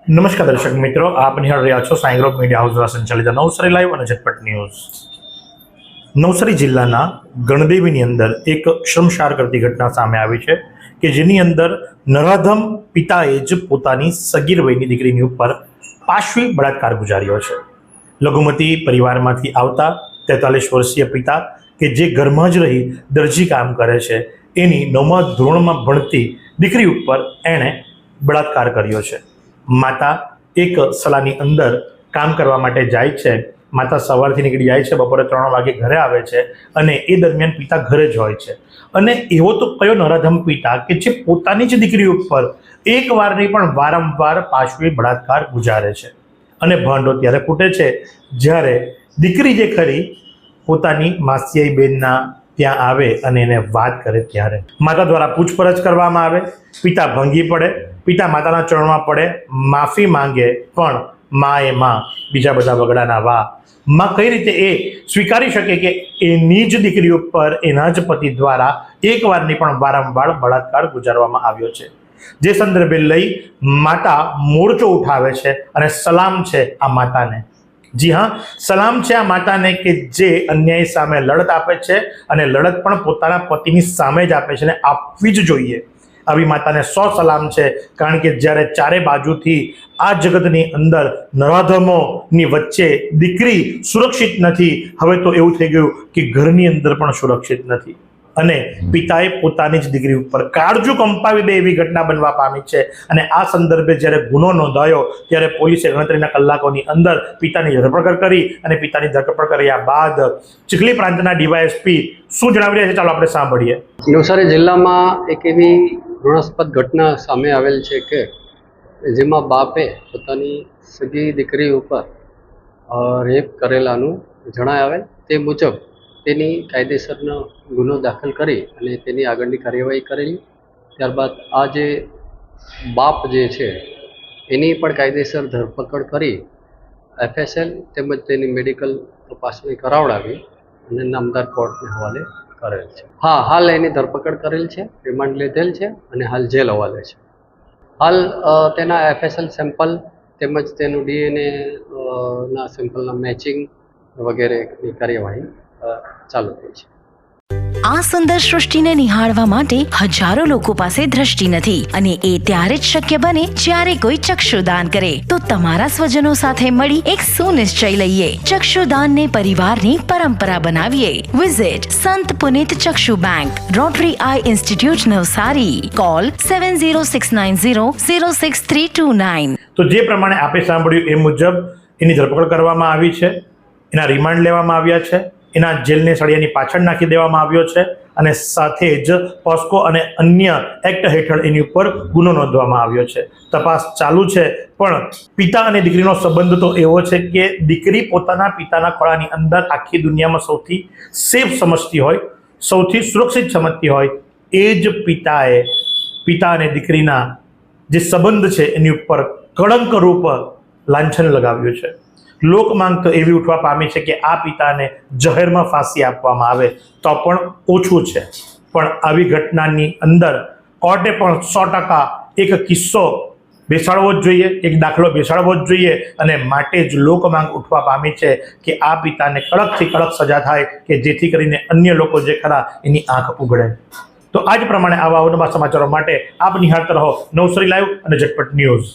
નમસ્કાર દર્શક મિત્રો, આપ નિહાળ રહ્યા છો સાંઈ ગ્રુપ મીડિયા હાઉસ દ્વારા સંચાલિત નવસારી લાઈવ અને ઝટપટ ન્યૂઝ। નવસારી જિલ્લાના ગણદેવીની અંદર એક શર્મસાર કરતી ઘટના સામે આવી છે કે જેની અંદર નરાધમ પિતાએ જ પોતાની સગીર વયની દીકરીની ઉપર પાશવી બળાત્કાર ગુજાર્યો છે। લઘુમતી પરિવારમાંથી આવતા 43 વર્ષીય પિતા કે જે ઘરમાં જ રહી દરજી કામ કરે છે, એની 9મા ધોરણમાં ભણતી દીકરી ઉપર એણે બળાત્કાર કર્યો છે। માતા એક સલાની અંદર કામ કરવા માટે જાય છે। માતા સવારથી નીકળી જાય છે, બપોરે 3 વાગે ઘરે આવે છે અને એ દરમિયાન પિતા ઘરે જ હોય છે। અને એવો તો કયો નરાધમ પિતા કે જે પોતાની જ દીકરી ઉપર એકવાર નહીં પણ વારંવાર પાશવી બળાત્કાર ગુજારે છે। અને ભાંડો ત્યારે ફૂટે છે જ્યારે દીકરી જે ખરી પોતાની માસિયાઈ બેનના ત્યાં આવે અને એને વાત કરે ત્યારે માતા દ્વારા પૂછપરછ કરવામાં આવે। પિતા ભંગી પડે, પિતા માતાના ચરણમાં પડે, માફી માંગે, પણ માં બીજા બધા બગડાના વાહ। માં કઈ રીતે એ સ્વીકારી શકે કે એની જ દીકરી ઉપર એના જ પતિ દ્વારા એકવાર નહીં પણ વારંવાર બળાત્કાર ગુજારવામાં આવ્યો છે। જે સંદર્ભે લઈ માતા મોરચો ઉઠાવે છે અને સલામ છે આ માતાને। જી હા, સલામ છે આ માતાને કે જે અન્યાય સામે લડત આપે છે અને લડત પણ પોતાના પતિની સામે જ આપે છે અને આપવી જ જોઈએ। આવી માતાને 100 સલામ છે, કારણ કે જ્યારે ચારે બાજુથી આ જગતની અંદર નરાધમોની વચ્ચે દીકરી સુરક્ષિત નથી, હવે તો એવું થઈ ગયું કે ઘરની અંદર પણ સુરક્ષિત નથી અને પિતાએ પોતાની જ દીકરી ઉપર કાળજું કંપાવી દે એવી ઘટના બનવા પામી છે। અને આ સંદર્ભે જ્યારે ગુનો નોંધાયો ત્યારે પોલીસે ગણતરીના કલાકોની અંદર પિતાની ધરપકડ કરી અને પિતાની ધરપકડ કર્યા બાદ ચીખલી પ્રાંતના ડીવાયએસપી શું જણાવી રહ્યા છે, ચાલો આપણે સાંભળીએ। નવસારી જિલ્લામાં એક એવી ઘૃણાસ્પદ ઘટના સામે આવેલ છે કે જેમાં બાપે પોતાની સગી દીકરી ઉપર રેપ કરેલાનું જણાય આવેલ। તે મુજબ તેની કાયદેસરનો ગુનો દાખલ કરી અને તેની આગળની કાર્યવાહી કરેલી। ત્યારબાદ આ જે બાપ જે છે એની પણ કાયદેસર ધરપકડ કરી FSL તેમજ તેની મેડિકલ તપાસણી કરાવડાવી અને નામદાર કોર્ટને હવાલે કરેલ છે। હા, હાલ એની ધરપકડ કરેલ છે, રિમાન્ડ લીધેલ છે અને હાલ જેલ હવાલે છે। હાલ તેના FSL સેમ્પલ તેમજ તેનું DNA ના સેમ્પલના મેચિંગ વગેરેની કાર્યવાહી ચાલુ થઈ છે। આ સુંદર સૃષ્ટિને નિહાળવા માટે હજારો લોકો પાસે દ્રષ્ટિ નથી અને એ ત્યારે જ શક્ય બને જ્યારે કોઈ ચક્ષુદાન કરે। તો તમારા સ્વજનો સાથે મળી એક સુનિશ્ચય લઈએ, ચક્ષુદાનને પરિવારની પરંપરા બનાવીએ। વિઝિટ સંત પુનિત ચક્ષુ bank, Rotary eye institute Navsari, call 7069006329। તો જે પ્રમાણે આપે સાંભળ્યું એ મુજબ એની ધરપકડ કરવામાં આવી છે, એના રિમાન્ડ લેવામાં આવ્યા છે, એના જેલને સળિયાની પાછળ નાખી દેવામાં આવ્યો છે અને સાથે જ પોસ્કો અને અન્ય એક્ટ હેઠળ એની ઉપર ગુનો નોંધવામાં આવ્યો છે। તપાસ ચાલુ છે, પણ પિતા અને દીકરીનો સંબંધ તો એવો છે કે દીકરી પોતાના પિતાના ખોળાની અંદર આખી દુનિયામાં સૌથી સેફ સમજતી હોય, સૌથી સુરક્ષિત સમજતી હોય, એ જ પિતાએ પિતા અને દીકરીના જે સંબંધ છે એની ઉપર કળંકરૂપ લાંછન લગાવ્યું છે। લોક માંગ તો એવી ઉઠવા પામી છે કે આ પિતાને જહેરમાં ફાંસી આપવામાં આવે તો પણ ઓછું છે, પણ આવી ઘટનાની અંદર કોર્ટે પણ 100% એક કિસ્સો બેસાડવો જ જોઈએ, એક દાખલો બેસાડવો જ જોઈએ અને માટે જ લોક માંગ ઉઠવા પામી છે કે આ પિતાને કડકથી કડક સજા થાય કે જેથી કરીને અન્ય લોકો જે ખરા એની આંખ ઉઘડે। તો આજ પ્રમાણે આવા અવનવા સમાચારો માટે આપ નિહાળતા રહો નવસારી લાઈવ અને ઝટપટ ન્યૂઝ।